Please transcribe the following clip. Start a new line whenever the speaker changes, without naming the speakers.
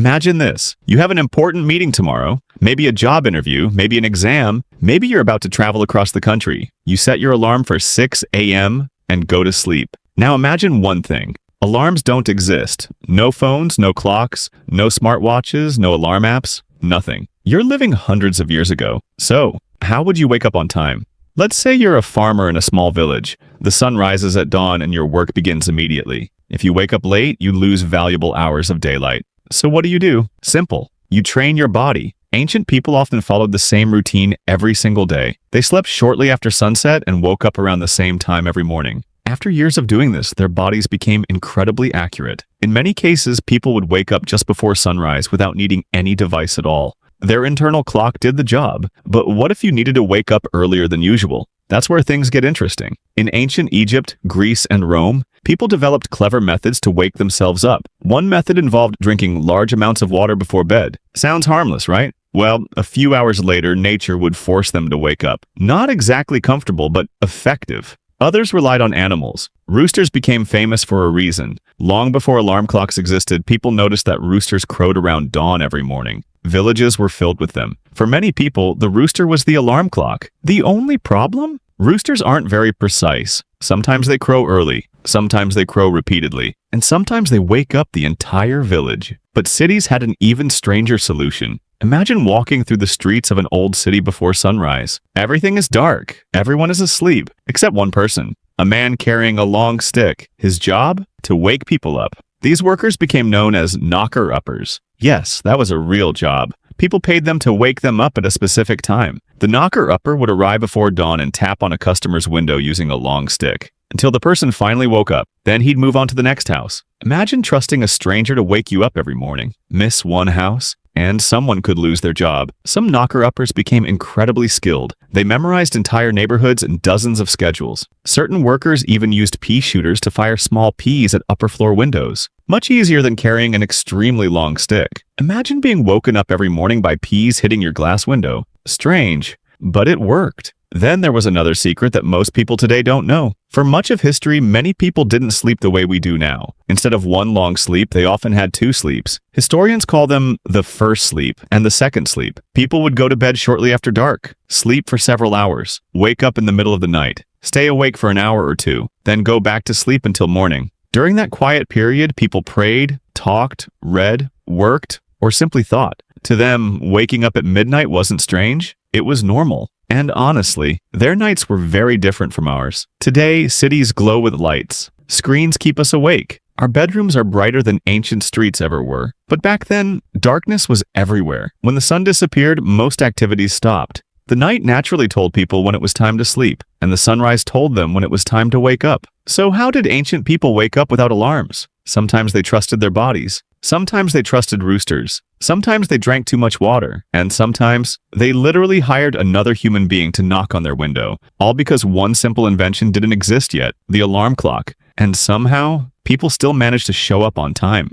Imagine this. You have an important meeting tomorrow, maybe a job interview, maybe an exam, maybe you're about to travel across the country. You set your alarm for 6 a.m. and go to sleep. Now imagine one thing. Alarms don't exist. No phones, no clocks, no smartwatches, no alarm apps, nothing. You're living hundreds of years ago. So, how would you wake up on time? Let's say you're a farmer in a small village. The sun rises at dawn and your work begins immediately. If you wake up late, you lose valuable hours of daylight. So what do? Simple. You train your body. Ancient people often followed the same routine every single day. They slept shortly after sunset and woke up around the same time every morning. After years of doing this, their bodies became incredibly accurate. In many cases, people would wake up just before sunrise without needing any device at all. Their internal clock did the job. But what if you needed to wake up earlier than usual? That's where things get interesting. In ancient Egypt, Greece, and Rome, people developed clever methods to wake themselves up. One method involved drinking large amounts of water before bed. Sounds harmless, right? Well, a few hours later, nature would force them to wake up. Not exactly comfortable, but effective. Others relied on animals. Roosters became famous for a reason. Long before alarm clocks existed, people noticed that roosters crowed around dawn every morning. Villages were filled with them. For many people, the rooster was the alarm clock. The only problem? Roosters aren't very precise. Sometimes they crow early, sometimes they crow repeatedly, and sometimes they wake up the entire village. But cities had an even stranger solution. Imagine walking through the streets of an old city before sunrise. Everything is dark. Everyone is asleep, except one person. A man carrying a long stick. His job? To wake people up. These workers became known as knocker-uppers. Yes, that was a real job. People paid them to wake them up at a specific time. The knocker-upper would arrive before dawn and tap on a customer's window using a long stick, until the person finally woke up. Then he'd move on to the next house. Imagine trusting a stranger to wake you up every morning. Miss one house, and someone could lose their job. Some knocker-uppers became incredibly skilled. They memorized entire neighborhoods and dozens of schedules. Certain workers even used pea shooters to fire small peas at upper-floor windows. Much easier than carrying an extremely long stick. Imagine being woken up every morning by peas hitting your glass window. Strange, but it worked. Then there was another secret that most people today don't know. For much of history, many people didn't sleep the way we do now. Instead of one long sleep, they often had two sleeps. Historians call them the first sleep and the second sleep. People would go to bed shortly after dark, sleep for several hours, wake up in the middle of the night, stay awake for an hour or two, then go back to sleep until morning. During that quiet period, people prayed, talked, read, worked, or simply thought. To them, waking up at midnight wasn't strange. It was normal. And honestly, their nights were very different from ours. Today, cities glow with lights. Screens keep us awake. Our bedrooms are brighter than ancient streets ever were. But back then, darkness was everywhere. When the sun disappeared, most activities stopped. The night naturally told people when it was time to sleep, and the sunrise told them when it was time to wake up. So how did ancient people wake up without alarms? Sometimes they trusted their bodies. Sometimes they trusted roosters. Sometimes they drank too much water. And sometimes they literally hired another human being to knock on their window, all because one simple invention didn't exist yet, the alarm clock. And somehow, people still managed to show up on time.